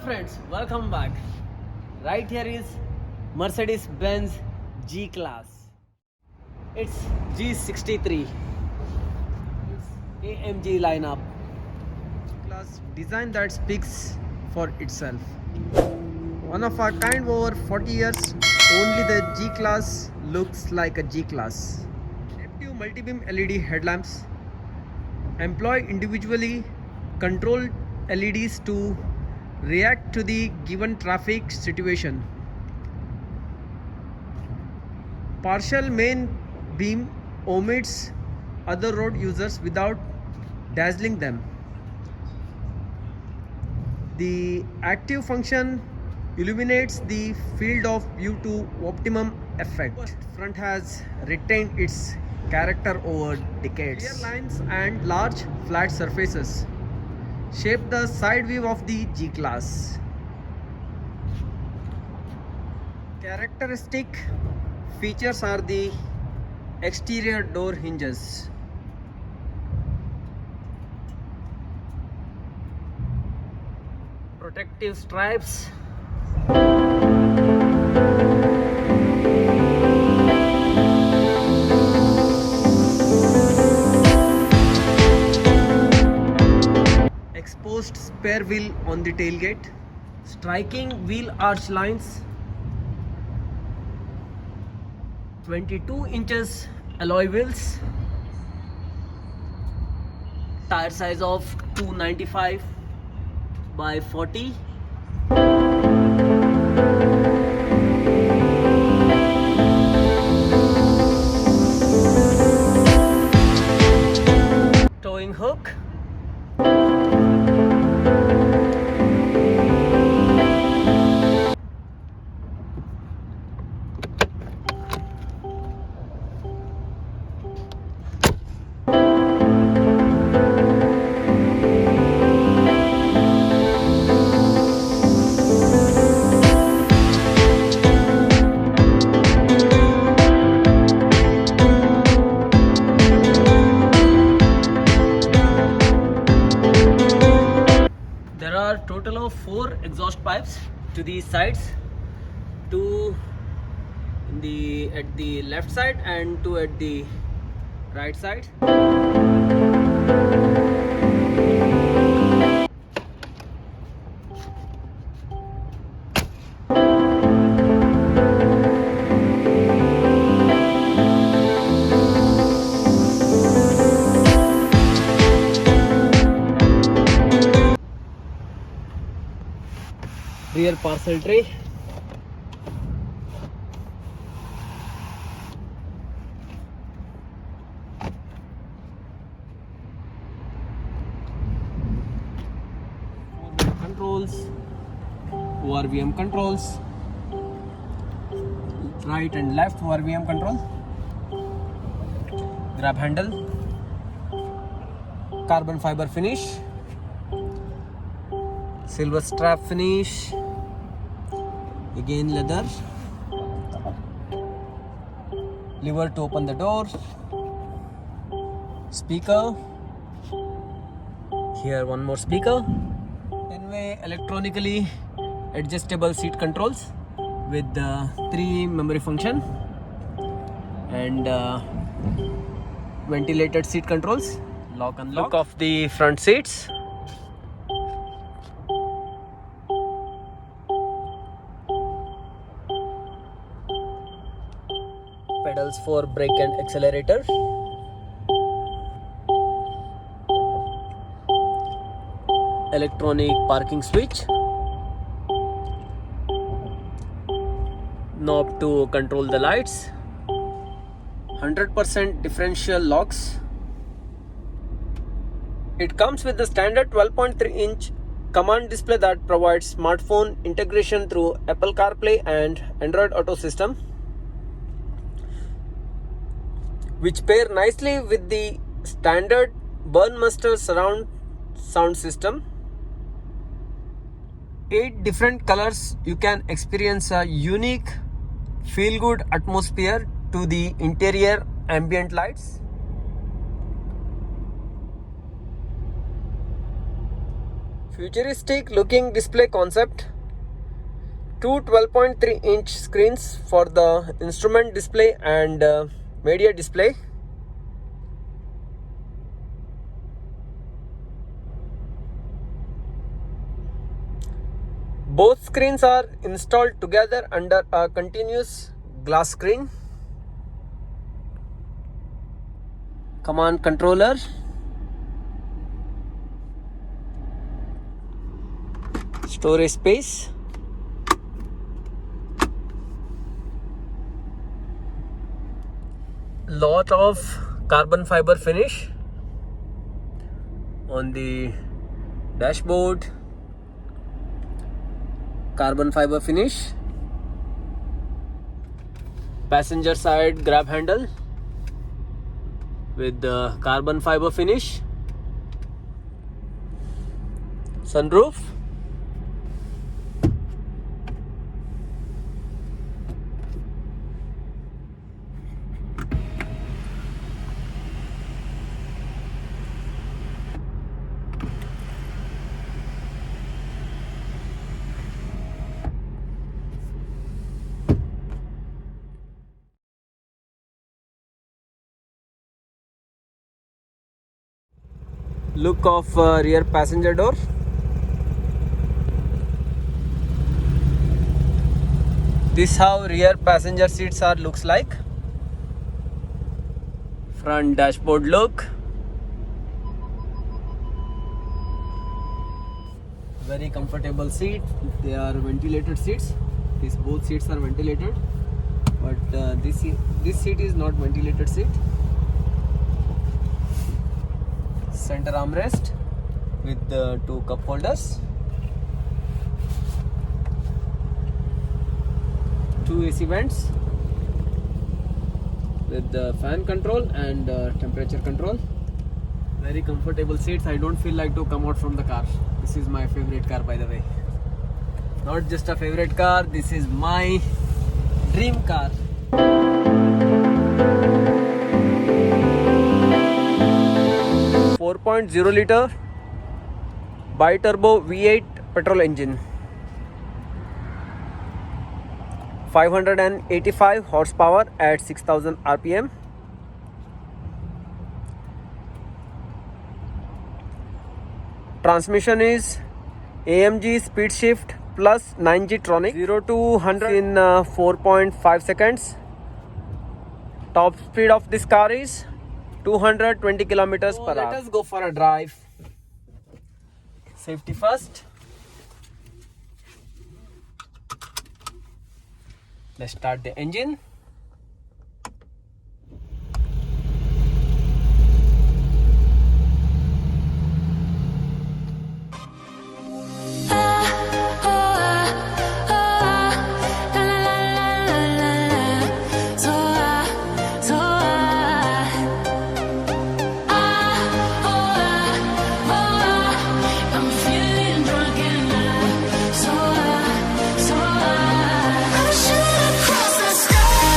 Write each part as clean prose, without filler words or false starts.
Friends, welcome back. Right here is Mercedes-Benz G-Class. It's G63. It's AMG lineup. Class design that speaks for itself. One of our kind over 40 years, only the G-Class looks like a G-Class. Adaptive multi-beam LED headlamps employ individually controlled LEDs to react to the given traffic situation. Partial main beam omits other road users without dazzling them. The active function illuminates the field of view to optimum effect. Front has retained its character over decades. Clear lines and large flat surfaces shape the side view of the G-Class. Characteristic features are the exterior door hinges, protective stripes, exposed spare wheel on the tailgate, striking wheel arch lines, 22 inches alloy wheels, tire size of 295 by 40, towing hook, total of 4 exhaust pipes to the sides, 2 at the left side and 2 at the right side. Rear parcel tray, controls, ORVM controls, right and left ORVM control, grab handle, carbon fiber finish, silver strap finish, again leather, lever to open the door, speaker, here one more speaker, 10-way electronically adjustable seat controls with 3 memory function and ventilated seat controls, lock and lock of the front seats, pedals for brake and accelerator, electronic parking switch, knob to control the lights, 100% differential locks. It comes with the standard 12.3-inch command display that provides smartphone integration through Apple CarPlay and Android Auto system, which pair nicely with the standard Burnmaster surround sound system. 8 different colors, you can experience a unique feel-good atmosphere to the interior ambient lights. Futuristic looking display concept. Two 12.3-inch screens for the instrument display and media display. Both screens are installed together under a continuous glass screen. Command controller. Storage space. Lot of carbon fiber finish on the dashboard. Carbon fiber finish. Passenger side grab handle with the carbon fiber finish. Sunroof. Look of rear passenger door. This how rear passenger seats are looks like. Front dashboard look. Very comfortable seat. They are ventilated seats. These both seats are ventilated, but this seat is not ventilated seat. Center armrest with the two cup holders. Two AC vents with the fan control and temperature control. Very comfortable seats. I don't feel like to come out from the car. This is my favorite car, by the way. Not just a favorite car, this is my dream car. 4.0 liter bi-turbo V8 petrol engine. 585 horsepower at 6000 rpm. Transmission is AMG speed shift plus 9G tronic. 0 to 100 in 4.5 seconds. Top speed of this car is 220 kilometers per hour. Let us go for a drive. Safety first. Let's start the engine. Shoot across the sky.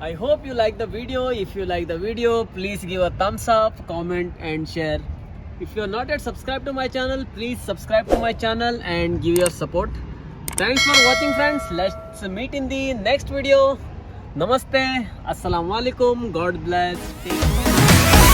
I hope you like the video. If you like the video, please give a thumbs up, comment and share. If you are not yet subscribed to my channel, please subscribe to my channel and give your support. Thanks for watching friends. Let's meet in the next video. Namaste. Assalamu alaikum. God bless. Take care.